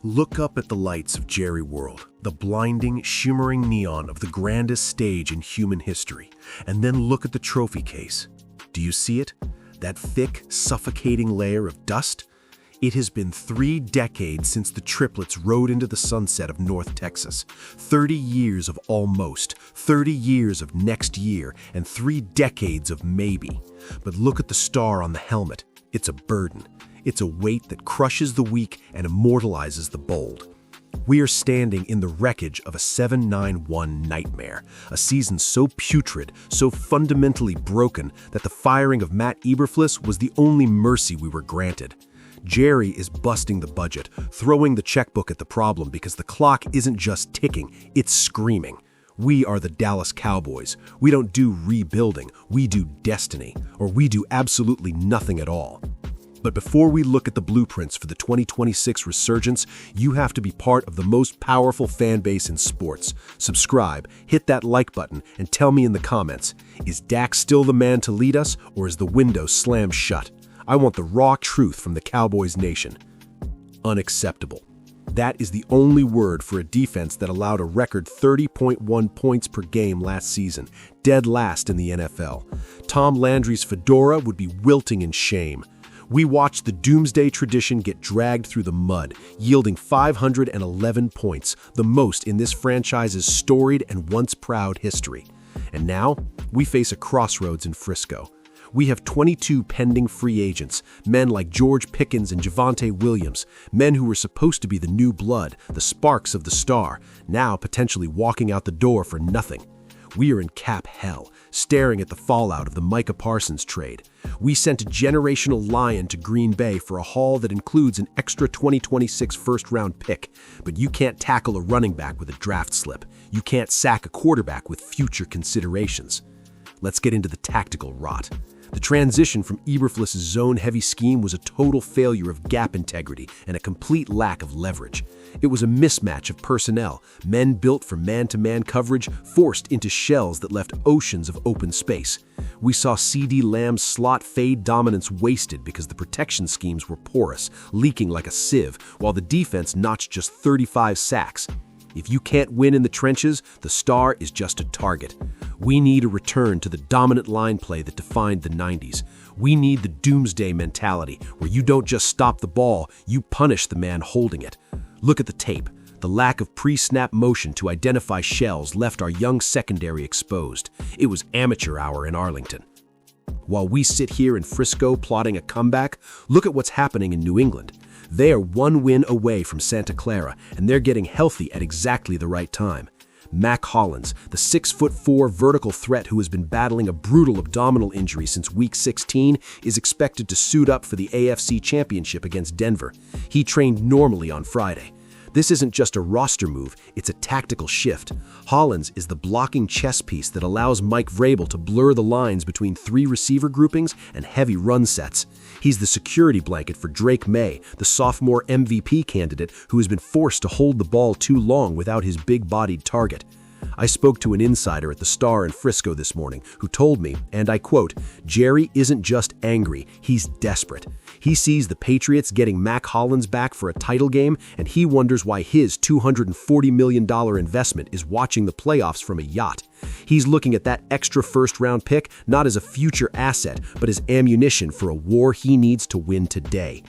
Look up at the lights of Jerry World, the blinding, shimmering neon of the grandest stage in human history, and then look at the trophy case. Do you see it? That thick, suffocating layer of dust? It has been 3 decades since the triplets rode into the sunset of North Texas. 30 years of almost, 30 years of next year, and 3 decades of maybe. But look at the star on the helmet. It's a burden. It's a weight that crushes the weak and immortalizes the bold. We are standing in the wreckage of a 7-9-1 nightmare, a season so putrid, so fundamentally broken that the firing of Matt Eberflus was the only mercy we were granted. Jerry is busting the budget, throwing the checkbook at the problem because the clock isn't just ticking, it's screaming. We are the Dallas Cowboys. We don't do rebuilding, we do destiny, or we do absolutely nothing at all. But before we look at the blueprints for the 2026 resurgence, you have to be part of the most powerful fan base in sports. Subscribe, hit that like button, and tell me in the comments, is Dak still the man to lead us, or is the window slammed shut? I want the raw truth from the Cowboys nation. Unacceptable. That is the only word for a defense that allowed a record 30.1 points per game last season, dead last in the NFL. Tom Landry's fedora would be wilting in shame. We watched the doomsday tradition get dragged through the mud, yielding 511 points, the most in this franchise's storied and once proud history. And now, we face a crossroads in Frisco. We have 22 pending free agents, men like George Pickens and Javonte Williams, men who were supposed to be the new blood, the sparks of the star, now potentially walking out the door for nothing. We are in cap hell, staring at the fallout of the Micah Parsons trade. We sent a generational lion to Green Bay for a haul that includes an extra 2026 first-round pick, but you can't tackle a running back with a draft slip. You can't sack a quarterback with future considerations. Let's get into the tactical rot. The transition from Eberflus's zone-heavy scheme was a total failure of gap integrity and a complete lack of leverage. It was a mismatch of personnel, men built for man-to-man coverage forced into shells that left oceans of open space. We saw CeeDee Lamb's slot fade dominance wasted because the protection schemes were porous, leaking like a sieve, while the defense notched just 35 sacks. If you can't win in the trenches, the star is just a target. We need a return to the dominant line play that defined the 90s. We need the doomsday mentality, where you don't just stop the ball, you punish the man holding it. Look at the tape. The lack of pre-snap motion to identify shells left our young secondary exposed. It was amateur hour in Arlington. While we sit here in Frisco plotting a comeback, look at what's happening in New England. They are 1 win away from Santa Clara, and they're getting healthy at exactly the right time. Mac Hollins, the 6'4" vertical threat who has been battling a brutal abdominal injury since Week 16, is expected to suit up for the AFC Championship against Denver. He trained normally on Friday. This isn't just a roster move, it's a tactical shift. Hollins is the blocking chess piece that allows Mike Vrabel to blur the lines between 3 receiver groupings and heavy run sets. He's the security blanket for Drake Maye, the sophomore MVP candidate who has been forced to hold the ball too long without his big-bodied target. I spoke to an insider at the Star in Frisco this morning who told me, and I quote, "Jerry isn't just angry, he's desperate. He sees the Patriots getting Mac Hollins back for a title game, and he wonders why his $240 million investment is watching the playoffs from a yacht. He's looking at that extra first-round pick not as a future asset, but as ammunition for a war he needs to win today."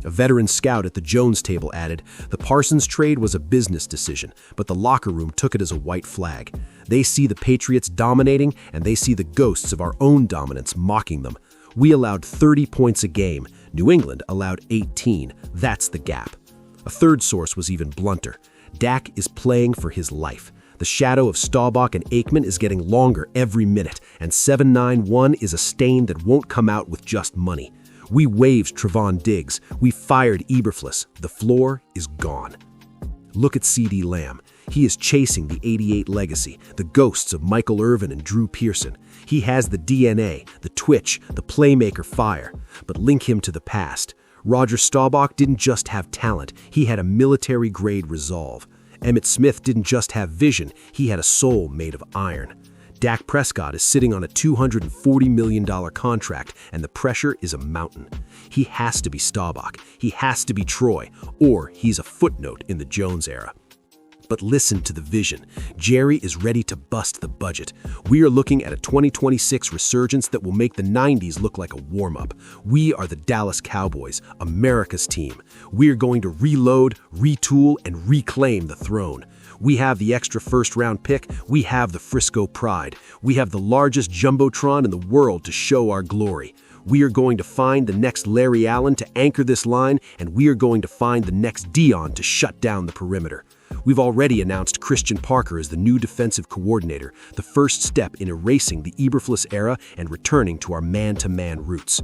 A veteran scout at the Jones table added, "The Parsons trade was a business decision, but the locker room took it as a white flag. They see the Patriots dominating, and they see the ghosts of our own dominance mocking them. We allowed 30 points a game. New England allowed 18. That's the gap." A third source was even blunter. "Dak is playing for his life. The shadow of Staubach and Aikman is getting longer every minute, and 7-9-1 is a stain that won't come out with just money. We waived Trevon Diggs. We fired Eberflus. The floor is gone." Look at CeeDee Lamb. He is chasing the '88 legacy, the ghosts of Michael Irvin and Drew Pearson. He has the DNA, the twitch, the playmaker fire. But link him to the past. Roger Staubach didn't just have talent, he had a military-grade resolve. Emmitt Smith didn't just have vision, he had a soul made of iron. Dak Prescott is sitting on a $240 million contract, and the pressure is a mountain. He has to be Staubach, he has to be Troy, or he's a footnote in the Jones era. But listen to the vision. Jerry is ready to bust the budget. We are looking at a 2026 resurgence that will make the 90s look like a warm-up. We are the Dallas Cowboys, America's team. We are going to reload, retool, and reclaim the throne. We have the extra first-round pick. We have the Frisco pride. We have the largest jumbotron in the world to show our glory. We are going to find the next Larry Allen to anchor this line, and we are going to find the next Dion to shut down the perimeter. We've already announced Christian Parker as the new defensive coordinator, the first step in erasing the Eberflus era and returning to our man-to-man roots.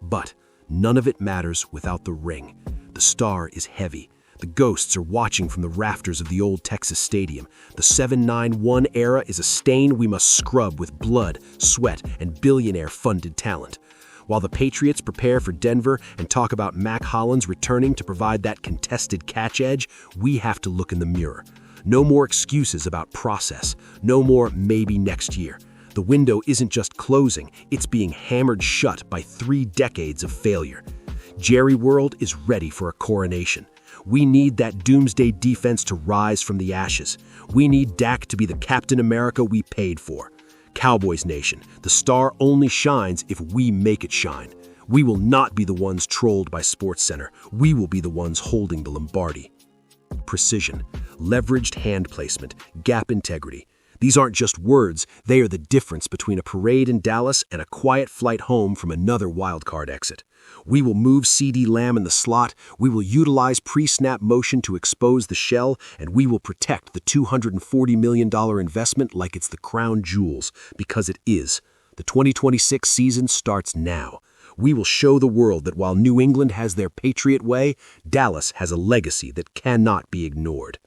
But none of it matters without the ring. The star is heavy. The ghosts are watching from the rafters of the old Texas Stadium. The 7-9-1 era is a stain we must scrub with blood, sweat, and billionaire-funded talent. While the Patriots prepare for Denver and talk about Mac Hollins returning to provide that contested catch edge, we have to look in the mirror. No more excuses about process. No more maybe next year. The window isn't just closing, it's being hammered shut by 3 decades of failure. Jerry World is ready for a coronation. We need that doomsday defense to rise from the ashes. We need Dak to be the Captain America we paid for. Cowboys Nation, the star only shines if we make it shine. We will not be the ones trolled by SportsCenter. We will be the ones holding the Lombardi. Precision, leveraged hand placement, gap integrity. These aren't just words, they are the difference between a parade in Dallas and a quiet flight home from another wildcard exit. We will move CeeDee Lamb in the slot, we will utilize pre-snap motion to expose the shell, and we will protect the $240 million investment like it's the crown jewels, because it is. The 2026 season starts now. We will show the world that while New England has their Patriot way, Dallas has a legacy that cannot be ignored.